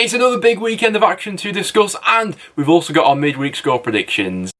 It's another big weekend of action to discuss, and we've also got our midweek score predictions.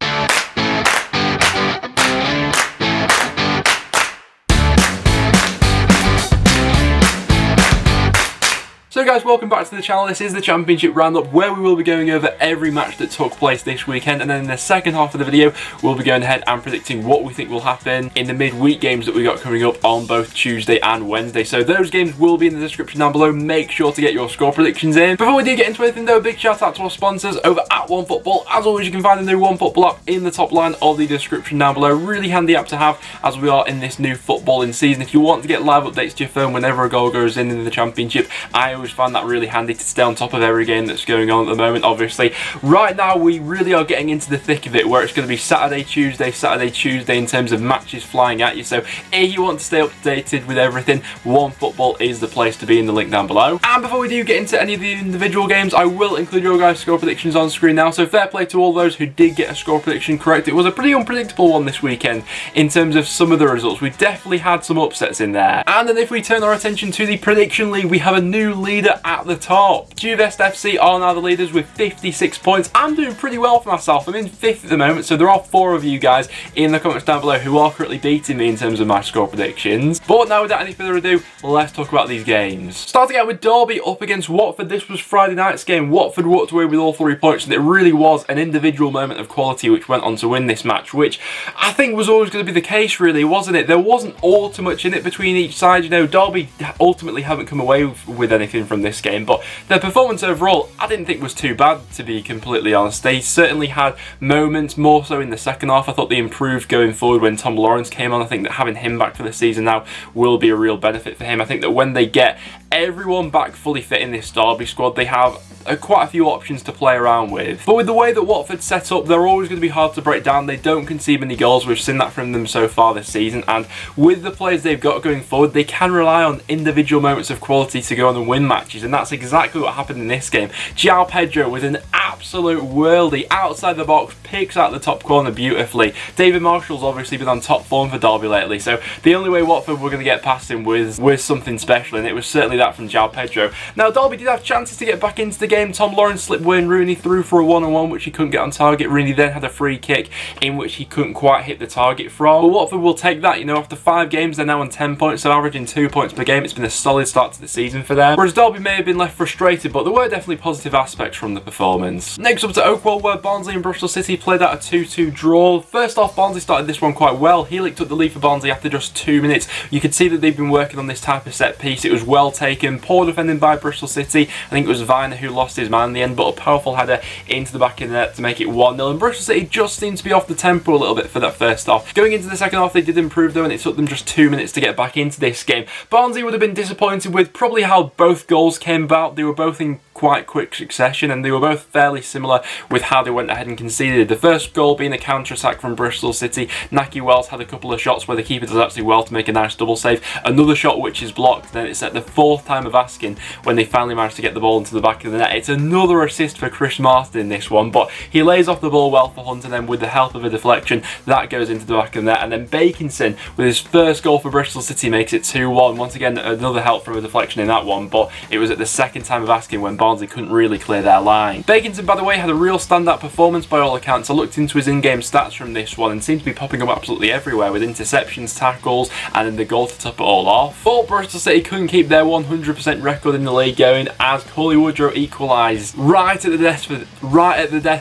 So guys, welcome back to the channel. This is the Championship Roundup, where we will be going over every match that took place this weekend, and then in the second half of the video we'll be going ahead and predicting what we think will happen in the midweek games that we got coming up on both Tuesday and Wednesday. So those games will be in the description down below. Make sure to get your score predictions in. Before we do get into anything though, a big shout out to our sponsors over at OneFootball. As always, you can find the new OneFootball app in the top line of the description down below. Really handy app to have as we are in this new footballing season. If you want to get live updates to your phone whenever a goal goes in the Championship, I always find that really handy to stay on top of every game that's going on at the moment. Obviously right now we really are getting into the thick of it, where it's going to be Saturday, Tuesday in terms of matches flying at you. So if you want to stay updated with everything, OneFootball is the place to be in the link down below. And before we do get into any of the individual games, I will include your guys' score predictions on screen now. So fair play to all those who did get a score prediction correct. It was a pretty unpredictable one this weekend in terms of some of the results. We definitely had some upsets in there. And then if we turn our attention to the prediction league, we have a new leader at the top. Juvest FC are now the leaders with 56 points. I'm doing pretty well for myself. I'm in 5th at the moment, so there are 4 of you guys in the comments down below who are currently beating me in terms of my score predictions. But now without any further ado, let's talk about these games. Starting out with Derby up against Watford. This was Friday night's game. Watford walked away with all 3 points, and it really was an individual moment of quality which went on to win this match, which I think was always going to be the case really, wasn't it? There wasn't all too much in it between each side. You know, Derby ultimately haven't come away with anything from this game, but their performance overall I didn't think was too bad, to be completely honest. They certainly had moments, more so in the second half. I thought they improved going forward when Tom Lawrence came on. I think that having him back for the season now will be a real benefit for him. I think that when they get everyone back fully fit in this Derby squad, they have quite a few options to play around with. But with the way that Watford set up, they're always going to be hard to break down. They don't concede many goals. We've seen that from them so far this season, and with the players they've got going forward, they can rely on individual moments of quality to go on and win matches, and that's exactly what happened in this game. João Pedro with an absolute worldie outside the box, picks out the top corner beautifully. David Marshall's obviously been on top form for Derby lately, so the only way Watford were going to get past him was something special, and it was certainly that from João Pedro. Now Derby did have chances to get back into the game. Tom Lawrence slipped Wayne Rooney through for a one-on-one which he couldn't get on target. Rooney then had a free kick in which he couldn't quite hit the target from. But Watford will take that. You know, after 5 games they're now on 10 points, so averaging 2 points per game. It's been a solid start to the season for them. Whereas Derby may have been left frustrated, but there were definitely positive aspects from the performance. Next up to Oakwell, where Barnsley and Bristol City played out a 2-2 draw. First off, Barnsley started this one quite well. Healick took the lead for Barnsley after just 2 minutes. You could see that they've been working on this type of set piece. It was well taken. Poor defending by Bristol City. I think it was Viner who lost his man in the end, but a powerful header into the back of the net to make it 1-0. And Bristol City just seemed to be off the tempo a little bit for that first half. Going into the second half, they did improve though, and it took them just 2 minutes to get back into this game. Barnsley would have been disappointed with probably how both goals came about. They were both in quite quick succession, and they were both fairly similar with how they went ahead and conceded. The first goal being a counter-attack from Bristol City. Naki Wells had a couple of shots where the keeper does actually well to make a nice double save. Another shot which is blocked. Then it's at the 4th time of asking when they finally managed to get the ball into the back of the net. It's another assist for Chris Martin in this one, but he lays off the ball well for Hunt, and then with the help of a deflection that goes into the back of the net. And then Bakinson with his first goal for Bristol City makes it 2-1. Once again another help from a deflection in that one, but it was at the 2nd time of asking when Barnsley couldn't really clear their line. Bakinson, by the way, had a real standout performance by all accounts. I looked into his in-game stats from this one and seemed to be popping up absolutely everywhere with interceptions, tackles, and then the goal to top it all off. But Bristol City couldn't keep their 100% record in the league going as Cauley Woodrow equalised right at the death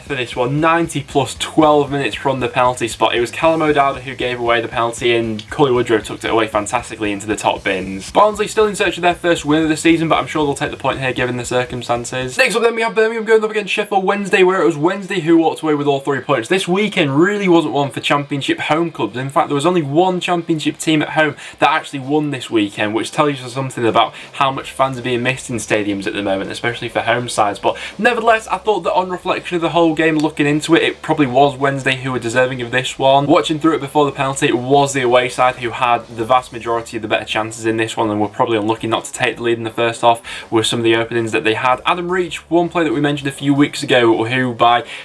for this one. 90 plus 12 minutes from the penalty spot. It was Callum O'Dowda who gave away the penalty, and Cauley Woodrow tucked it away fantastically into the top bins. Barnsley still in search of their first win of the season, but I'm sure they'll take the point here given the circumstances. Next up then we have Birmingham going up against Sheff Wednesday, where it was Wednesday who walked away with all 3 points. This weekend really wasn't one for Championship home clubs. In fact, there was only one Championship team at home that actually won this weekend, which tells you something about how much fans are being missed in stadiums at the moment, especially for home sides. But nevertheless, I thought that on reflection of the whole game, looking into it, it probably was Wednesday who were deserving of this one. Watching through it before the penalty, it was the away side who had the vast majority of the better chances in this one, and were probably unlucky not to take the lead in the first half with some of the openings that they had. Adam Reach, one player that we mentioned a few weeks ago, who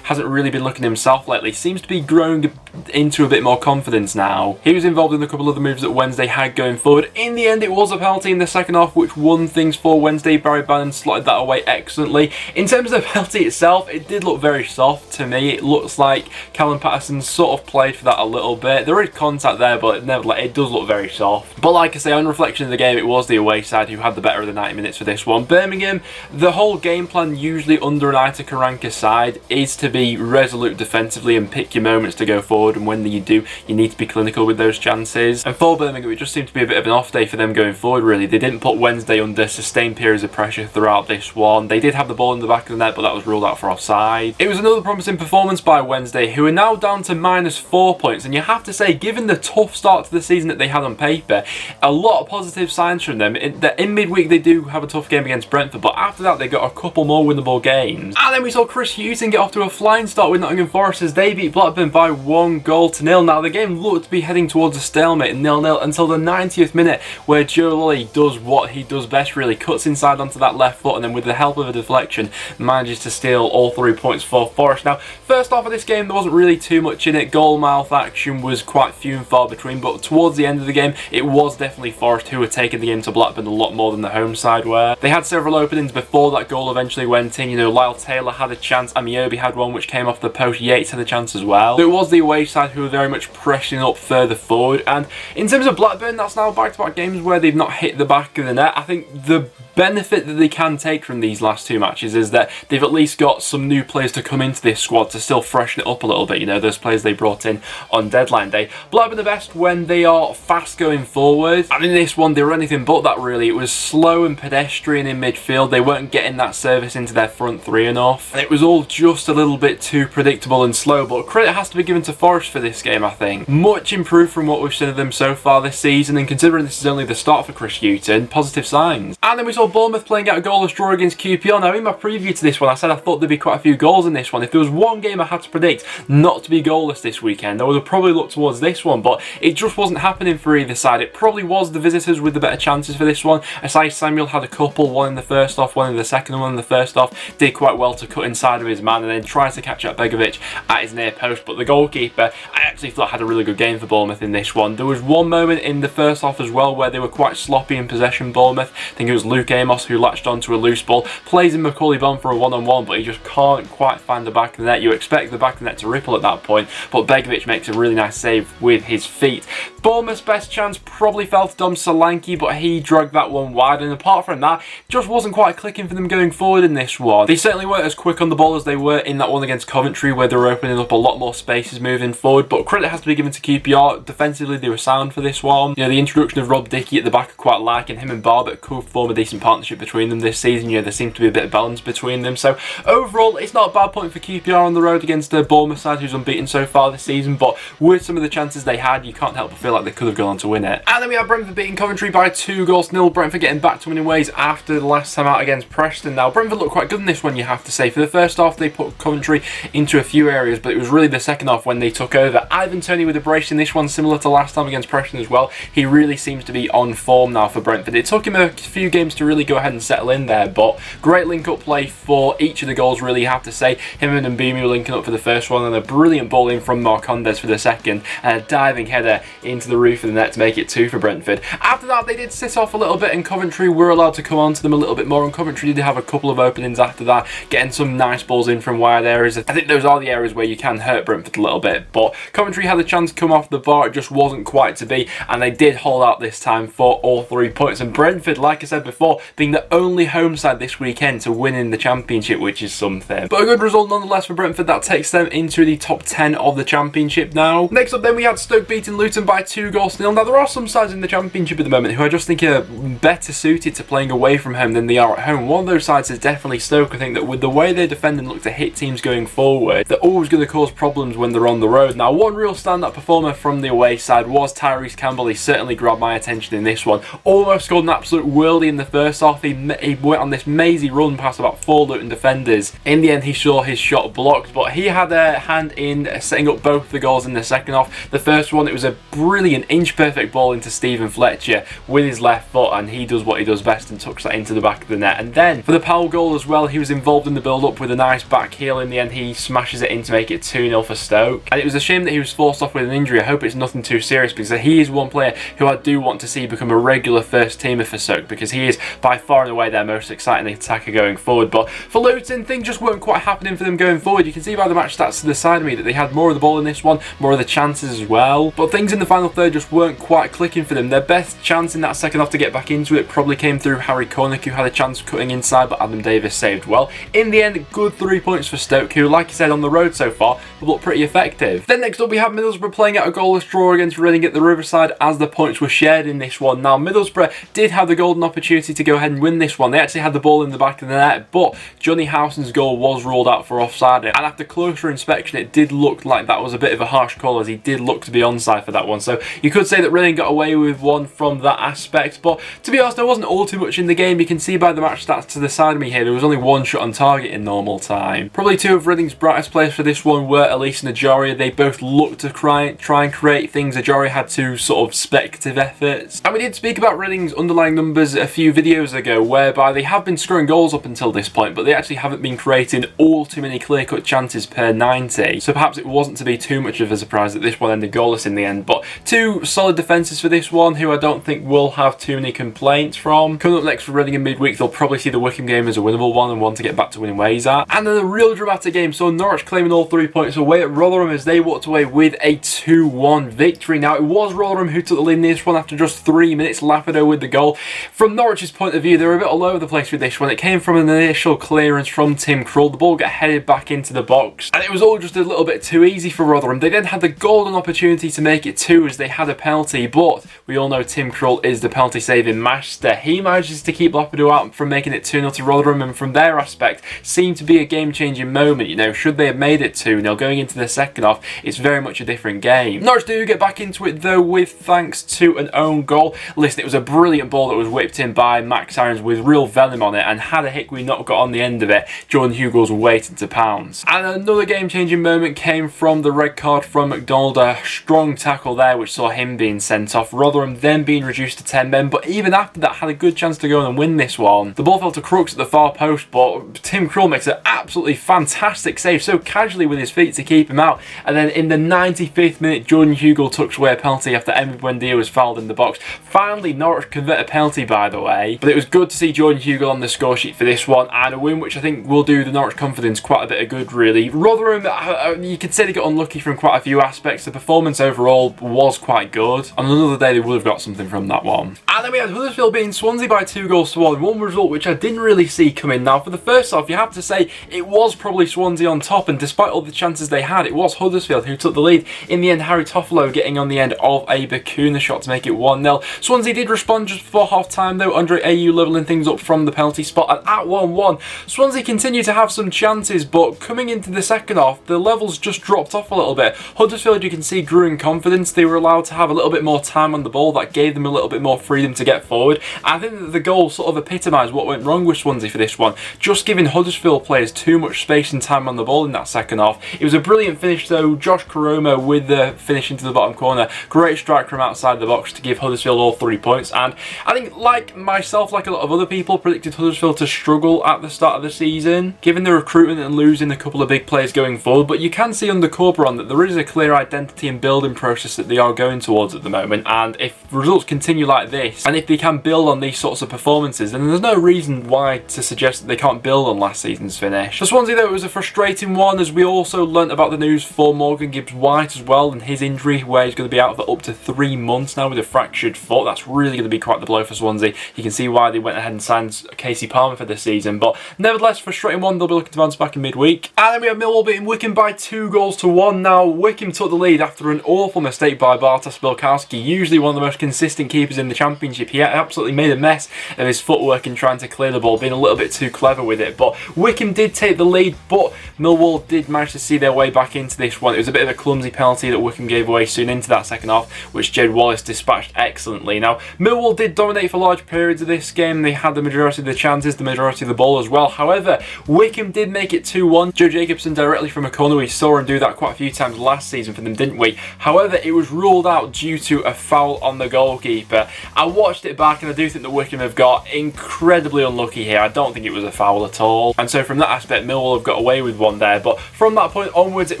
hasn't really been looking himself lately, seems to be growing into a bit more confidence now. He was involved in a couple of the moves that Wednesday had going forward. In the end, it was a penalty in the second half which won things for Wednesday. Barry Bannon slotted that away excellently. In terms of the penalty itself, it did look very soft to me. It looks like Callum Patterson sort of played for that a little bit. There is contact there, but it does look very soft. But like I say, on reflection of the game, it was the away side who had the better of the 90 minutes for this one. Birmingham, the whole game plan usually under an Ita Karanka side is to be resolute defensively and pick your moments to go forward, and when you do, you need to be clinical with those chances. And for Birmingham, it just seemed to be a bit of an off day for them going forward, really. They didn't put Wednesday under sustained periods of pressure throughout this one. They did have the ball in the back of the net, but that was ruled out for offside. It was another promising performance by Wednesday, who are now down to -4 points, and you have to say, given the tough start to the season that they had on paper, a lot of positive signs from them. In midweek, they do have a tough game against Brentford, but after that, they got a couple more winnable games. And then we saw Chris Hughton get off to a flying start with Nottingham Forest as they beat Blackburn by 1-0. Now, the game looked to be heading towards a stalemate, 0-0, until the 90th minute, where Joe Lolly does what he does best, really. Cuts inside onto that left foot, and then with the help of a deflection, manages to steal all 3 points for Forest. Now, first half of this game, there wasn't really too much in it. Goal mouth action was quite few and far between, but towards the end of the game, it was definitely Forest who were taking the game to Blackburn a lot more than the home side were. They had several openings before that goal eventually went in. You know, Lyle Taylor had a chance, Amiobi had one which came off the post, Yates had a chance as well. So it was the away side who were very much pressing up further forward, and in terms of Blackburn, that's now back-to-back games where they've not hit the back of the net. I think the benefit that they can take from these last two matches is that they've at least got some new players to come into this squad to still freshen it up a little bit, you know, those players they brought in on deadline day. Blackburn the best when they are fast going forward, and in this one they were anything but that, really. It was slow and pedestrian in midfield. They weren't getting that service into their front three enough, and it was all just a little bit too predictable and slow, but credit has to be given to Forest for this game, I think. Much improved from what we've seen of them so far this season, and considering this is only the start for Chris Hughton, positive signs. And then we saw Bournemouth playing out a goalless draw against QPR. Now, in my preview to this one, I said I thought there'd be quite a few goals in this one. If there was one game I had to predict not to be goalless this weekend, I would have probably looked towards this one, but it just wasn't happening for either side. It probably was the visitors with the better chances for this one. Aside Samuel had a couple, one in the first half, one in the second, and one in the first half. Did quite well to cut inside of his man and then try to catch up Begovic at his near post, but the goalkeeper, I actually thought had a really good game for Bournemouth in this one. There was one moment in the first half as well where they were quite sloppy in possession, Bournemouth. I think it was Luke Amos who latched onto a loose ball, plays in Macaulay Bonne for a one-on-one, but he just can't quite find the back of the net. You expect the back of the net to ripple at that point, but Begovic makes a really nice save with his feet. Bournemouth's best chance probably fell to Dom Solanke, but he dragged that one wide, and apart from that, just wasn't quite clicking for them going forward in this one. They certainly weren't as quick on the ball as they were in that one against Coventry, where they were opening up a lot more spaces moving forward, but credit has to be given to QPR. Defensively, they were sound for this one. You know, the introduction of Rob Dickey at the back I quite like, and him and Barber could form a decent partnership between them this season. You know, there seems to be a bit of balance between them, so overall, it's not a bad point for QPR on the road against the Bournemouth side, who's unbeaten so far this season, but with some of the chances they had, you can't help but feel like they could have gone on to win it. And then we have Brentford beating Coventry by 2-0. Brentford getting back to winning ways after the last time out against Preston. Now, Brentford looked quite good in this one, you have to say. For the first half, they put Coventry into a few areas, but it was really the second half when they took over. Ivan Toney with a brace in this one, similar to last time against Preston as well. He really seems to be on form now for Brentford. It took him a few games to really go ahead and settle in there, but great link-up play for each of the goals, really, you have to say. Him and Mbemi were linking up for the first one, and a brilliant ball in from Marcondes for the second, and a diving header into the roof of the net to make it 2 for Brentford. After that, they did sit off a little bit, and Coventry were allowed to come on to them a little bit more, and Coventry did have a couple of openings after that, getting some nice balls in from wide areas. I think those are the areas where you can hurt Brentford a little bit, but Coventry had a chance to come off the bar, it just wasn't quite to be, and they did hold out this time for all 3 points. And Brentford, like I said before, being the only home side this weekend to win in the Championship, which is something. But a good result nonetheless for Brentford. That takes them into the top 10 of the Championship now. Next up then, we had Stoke beating Luton by 2-0. Now, there are some sides in the Championship at the moment who I just think are better suited to playing away from home than they are at home. One of those sides is definitely Stoke. I think that with the way they defend and look to hit teams going forward, they're always going to cause problems when they're on the road. Now, one real standout performer from the away side was Tyrese Campbell. He certainly grabbed my attention in this one. Almost scored an absolute worldie in the first half. He went on this mazy run past about 4 Luton defenders. In the end, he saw his shot blocked, but he had a hand in setting up both the goals in the second half. The first one, it was a brilliant inch-perfect ball into Stephen Fletcher with his left foot, and he does what he does best and tucks that into the back of the net. And then, for For the Powell goal as well, he was involved in the build-up with a nice back heel. In the end, he smashes it in to make it 2-0 for Stoke. And it was a shame that he was forced off with an injury. I hope it's nothing too serious, because he is one player who I do want to see become a regular first teamer for Stoke, because he is by far and away their most exciting attacker going forward. But for Luton, things just weren't quite happening for them going forward. You can see by the match stats to the side of me that they had more of the ball in this one, more of the chances as well. But things in the final third just weren't quite clicking for them. Their best chance in that second half to get back into it probably came through Harry Cornick, who had a chance of cutting inside, but Adam Davis saved well. In the end, good 3 points for Stoke, who, like I said, on the road so far, have looked pretty effective. Then next up we have Middlesbrough playing out a goalless draw against Reading at the Riverside, as the points were shared in this one. Now, Middlesbrough did have the golden opportunity to go ahead and win this one. They actually had the ball in the back of the net, but Johnny Howson's goal was ruled out for offside, and after closer inspection it did look like that was a bit of a harsh call, as he did look to be onside for that one. So you could say that Reading got away with one from that aspect, but to be honest, there wasn't all too much in the game. You can see by the match stats to the side of me here, there was only one shot on target in normal time. Probably two of Reading's brightest players for this one were Elise and Ajaria. They both looked to try and create things. Ajaria had two sort of speculative efforts. And we did speak about Reading's underlying numbers a few videos ago, whereby they have been scoring goals up until this point, but they actually haven't been creating all too many clear-cut chances per 90. So perhaps it wasn't to be too much of a surprise that this one ended goalless in the end. But two solid defences for this one, who I don't think will have too many complaints from. Coming up next for Reading in midweek, they'll probably see the Wycombe game as a winnable one and want to get back to winning ways at. And then a real dramatic game, so Norwich claiming all 3 points away at Rotherham as they walked away with a 2-1 victory. Now, it was Rotherham who took the lead in this one after just 3 minutes. Lafado with the goal. From Norwich's point of view, they were a bit all over the place with this one. It came from an initial clearance from Tim Krul. The ball got headed back into the box, and it was all just a little bit too easy for Rotherham. They then had the golden opportunity to make it 2 as they had a penalty, but we all know Tim Krul is the penalty saving master. He manages to keep Lafado out from making it 2-0 to Rotherham, and from their aspect seemed to be a game-changing moment. You know, should they have made it 2-0 going into the second half, it's very much a different game. Norwich do get back into it though, with thanks to an own goal. Listen, it was a brilliant ball that was whipped in by Max Irons with real venom on it, and had a Hickory not got on the end of it, Jordan Hughes waited to pounce. And another game-changing moment came from the red card from McDonald. A strong tackle there which saw him being sent off. Rotherham then being reduced to 10 men, but even after that had a good chance to go and win this one. The ball fell to Crooks at the far post, but Tim Krul makes an absolutely fantastic save so casually with his feet to keep him out. And then in the 95th minute, Jordan Hughes tucks away a penalty after Emre Buendia was fouled in the box. Finally, Norwich convert a penalty, by the way, but it was good to see Jordan Hughes on the score sheet for this one, and a win which I think will do the Norwich confidence quite a bit of good, really. Rotherham, you could say they got unlucky from quite a few aspects. The performance overall was quite good. On another day, they would have got something from that one. And then we had Huddersfield beating Swansea by 2-1, one result which I didn't really see coming. Now, for the first half, you have to say it was probably Swansea on top, and despite all the chances they had, it was Huddersfield who took the lead. In the end, Harry Toffolo getting on the end of a Bakuna shot to make it 1-0. Swansea did respond just before half-time though, Andre Ayew levelling things up from the penalty spot, and at 1-1, Swansea continued to have some chances, but coming into the second half, the levels just dropped off a little bit. Huddersfield, you can see, grew in confidence. They were allowed to have a little bit more time on the ball. That gave them a little bit more freedom to get forward. I think that the goal sort of epitomised what went wrong with Swansea for this one, just giving Huddersfield players too much space and time on the ball in that second half. It was a brilliant finish though. Josh Koroma with the finish into the bottom corner. Great strike from outside the box to give Huddersfield all 3 points. And I think, like myself, like a lot of other people, predicted Huddersfield to struggle at the start of the season, given the recruitment and losing a couple of big players going forward. But you can see under Corberon that there is a clear identity and building process that they are going towards at the moment. And if results continue like this, and if they can build on these sorts of performances, then there's no reason why to suggest that they can't build on last season's finish. For Swansea though, it was a frustrating one, as we also learnt about the news for Morgan Gibbs-White as well, and his injury, where he's going to be out for up to 3 months now with a fractured foot. That's really going to be quite the blow for Swansea. You can see why they went ahead and signed Casey Palmer for this season, but nevertheless, frustrating one. They'll be looking to bounce back in midweek. And then we have Millwall beating Wycombe by 2-1. Now, Wycombe took the lead after an awful mistake by Bartosz Bilkowski, usually one of the most consistent keepers in the Championship. He absolutely made a mess of his footwork in trying to clear the ball, being a little bit too clever with it. But Wycombe did take the lead, but Millwall did manage to see their way back into this one. It was a bit of a clumsy penalty that Wycombe gave away soon into that second half, which Jed Wallace dispatched excellently. Now, Millwall did dominate for large periods of this game. They had the majority of the chances, the majority of the ball as well. However, Wycombe did make it 2-1. Joe Jacobson directly from a corner. We saw him do that quite a few times last season for them, didn't we? However, it was ruled out due to a foul on the goalkeeper. I watched it back, and I do think that Wycombe have got incredibly unlucky unlucky here. I don't think it was a foul at all. And so from that aspect, Millwall have got away with one there. But from that point onwards, it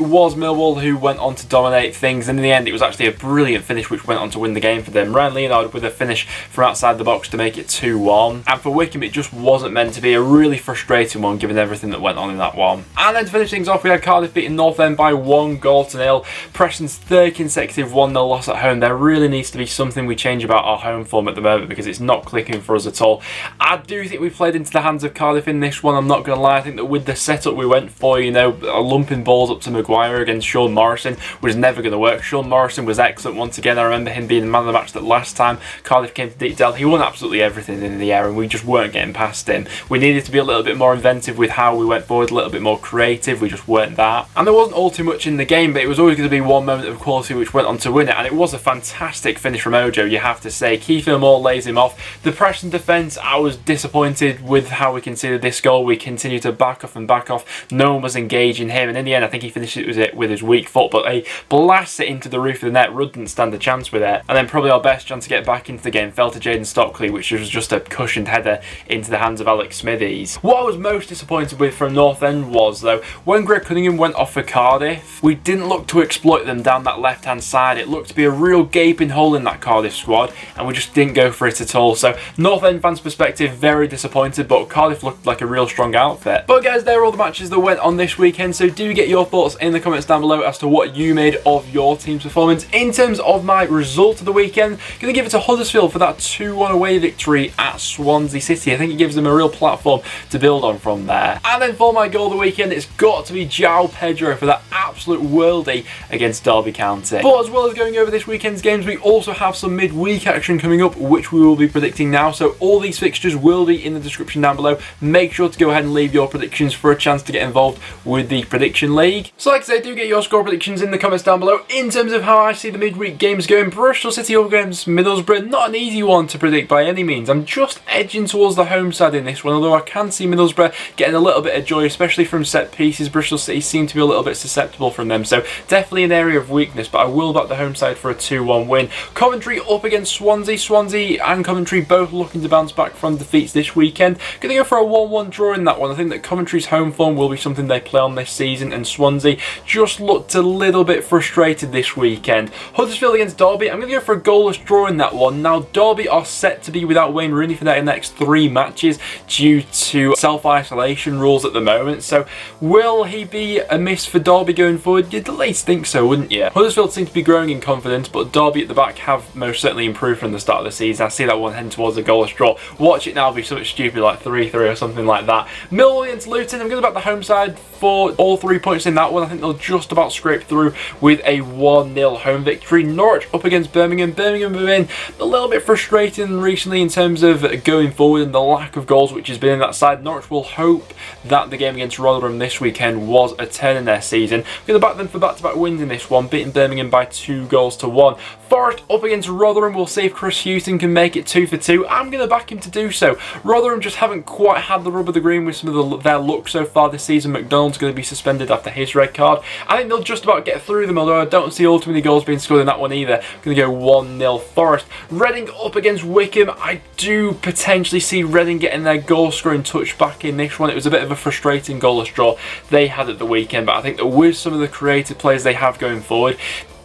was Millwall who went on to dominate things. And in the end, it was actually a brilliant finish which went on to win the game for them. Ryan Leonard with a finish from outside the box to make it 2-1. And for Wycombe, it just wasn't meant to be. A really frustrating one given everything that went on in that one. And then to finish things off, we had Cardiff beating Northend by 1-0. Preston's third consecutive 1-0 loss at home. There really needs to be something we change about our home form at the moment because it's not clicking for us at all. I do think we played into the hands of Cardiff in this one, I'm not going to lie. I think that with the setup we went for, you know, lumping balls up to Maguire against Sean Morrison was never going to work. Sean Morrison was excellent once again. I remember him being the man of the match that last time Cardiff came to Deepdale. He won absolutely everything in the air and we just weren't getting past him. We needed to be a little bit more inventive with how we went forward, a little bit more creative. We just weren't that. And there wasn't all too much in the game, but it was always going to be one moment of quality which went on to win it, and it was a fantastic finish from Ojo, you have to say. Kiefer Moore lays him off. The Preston defence, I was disappointed with how we conceded this goal. We continued to back off and back off. No one was engaging him, and in the end I think he finished it with his weak foot, but he blasts it into the roof of the net. Rudd didn't stand a chance with it. And then probably our best chance to get back into the game fell to Jayden Stockley, which was just a cushioned header into the hands of Alex Smithies. What I was most disappointed with from Northend was, though, when Greg Cunningham went off for Cardiff, we didn't look to exploit them down that left hand side. It looked to be a real gaping hole in that Cardiff squad and we just didn't go for it at all. So Northend fans' perspective, very disappointed, but Cardiff looked like a real strong outfit. But guys, they're all the matches that went on this weekend, so do get your thoughts in the comments down below as to what you made of your team's performance. In terms of my result of the weekend, going to give it to Huddersfield for that 2-1 away victory at Swansea City. I think it gives them a real platform to build on from there. And then for my goal of the weekend, it's got to be João Pedro for that absolute worldie against Derby County. But as well as going over this weekend's games, we also have some midweek action coming up, which we will be predicting now. So all these fixtures will be in the description down below. Make sure to go ahead and leave your predictions for a chance to get involved with the prediction league. So like I say, do get your score predictions in the comments down below. In terms of how I see the midweek games going, Bristol City up against Middlesbrough, not an easy one to predict by any means. I'm just edging towards the home side in this one, although I can see Middlesbrough getting a little bit of joy, especially from set pieces. Bristol City seem to be a little bit susceptible from them, so definitely an area of weakness, but I will back the home side for a 2-1 win. Coventry up against Swansea. Swansea and Coventry both looking to bounce back from defeats this weekend. Going to go for a 1-1 draw in that one. I think that Coventry's home form will be something they play on this season, and Swansea just looked a little bit frustrated this weekend. Huddersfield against Derby, I'm going to go for a goalless draw in that one. Now Derby are set to be without Wayne Rooney for their next 3 matches due to self-isolation rules at the moment, so will he be a miss for Derby going forward? You'd at least think so, wouldn't you? Huddersfield seem to be growing in confidence, but Derby at the back have most certainly improved from the start of the season. I see that one heading towards a goalless draw. Watch it now be something stupid like 3-3 or something like that. Millwall against Luton, I'm going to back the home side for all 3 points in that one. I think they'll just about scrape through with a 1-0 home victory. Norwich up against Birmingham. Birmingham have been a little bit frustrating recently in terms of going forward and the lack of goals which has been in that side. Norwich will hope that the game against Rotherham this weekend was a turn in their season. I'm going to back them for back-to-back wins in this one, beating Birmingham by 2-1. Forest up against Rotherham. We'll see if Chris Hughton can make it 2 for 2. I'm going to back him to do so. Rotherham just haven't quite had the rub of the green with some of their luck so far this season. McDonald's going to be suspended after his red card. I think they'll just about get through them, although I don't see all too many goals being scored in that one either. I'm going to go 1-0 Forest. Reading up against Wycombe. I do potentially see Reading getting their goal scoring touch back in this one. It was a bit of a frustrating goalless draw they had at the weekend, but I think that with some of the creative players they have going forward,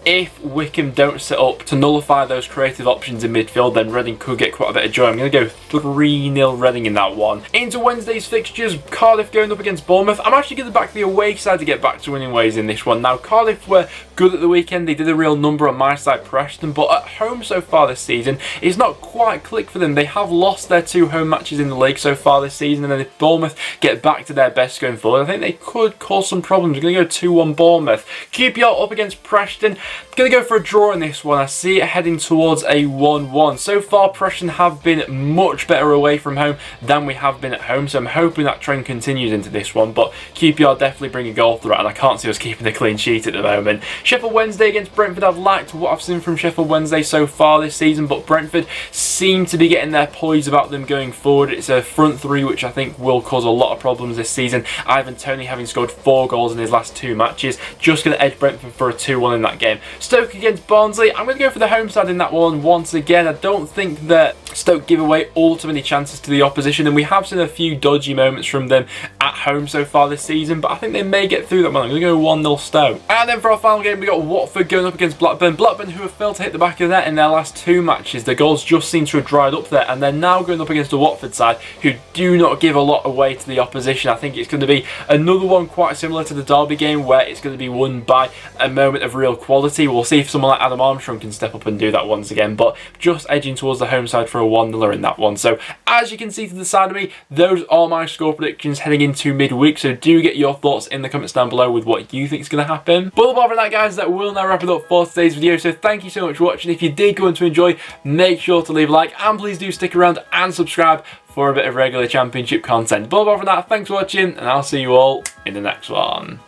if Wycombe don't set up to nullify those creative options in midfield, then Reading could get quite a bit of joy. I'm going to go 3-0 Reading in that one. Into Wednesday's fixtures, Cardiff going up against Bournemouth. I'm actually going to back the away side to get back to winning ways in this one. Now, Cardiff were good at the weekend. They did a real number on my side, Preston, but at home so far this season, it's not quite clicked for them. They have lost their 2 home matches in the league so far this season, and then if Bournemouth get back to their best going forward, I think they could cause some problems. I'm going to go 2-1 Bournemouth. QPR up against Preston. Going to go for a draw in this one. I see it heading towards a 1-1. So far, Preston have been much better away from home than we have been at home, so I'm hoping that trend continues into this one, but QPR definitely bring a goal through it, and I can't see us keeping a clean sheet at the moment. Sheffield Wednesday against Brentford. I've liked what I've seen from Sheffield Wednesday so far this season, but Brentford seem to be getting their poise about them going forward. It's a front 3 which I think will cause a lot of problems this season. Ivan Toney having scored 4 goals in his last 2 matches. Just going to edge Brentford for a 2-1 in that game. Stoke against Barnsley. I'm going to go for the home side in that one once again. I don't think that Stoke give away all too many chances to the opposition, and we have seen a few dodgy moments from them at home so far this season, but I think they may get through that one. I'm going to go 1-0 Stoke. And then for our final game, we got Watford going up against Blackburn. Blackburn, who have failed to hit the back of the net in their last 2 matches. The goals just seem to have dried up there, and they're now going up against the Watford side, who do not give a lot away to the opposition. I think it's going to be another one quite similar to the Derby game, where it's going to be won by a moment of real quality. We'll see if someone like Adam Armstrong can step up and do that once again, but just edging towards the home side for a 1-0 in that one. So as you can see to the side of me, those are my score predictions heading into midweek, so do get your thoughts in the comments down below with what you think is going to happen. But apart from that, guys, that will now wrap it up for today's video. So thank you so much for watching. If you did go on to enjoy, make sure to leave a like, and please do stick around and subscribe for a bit of regular Championship content. But apart from that, thanks for watching, and I'll see you all in the next one.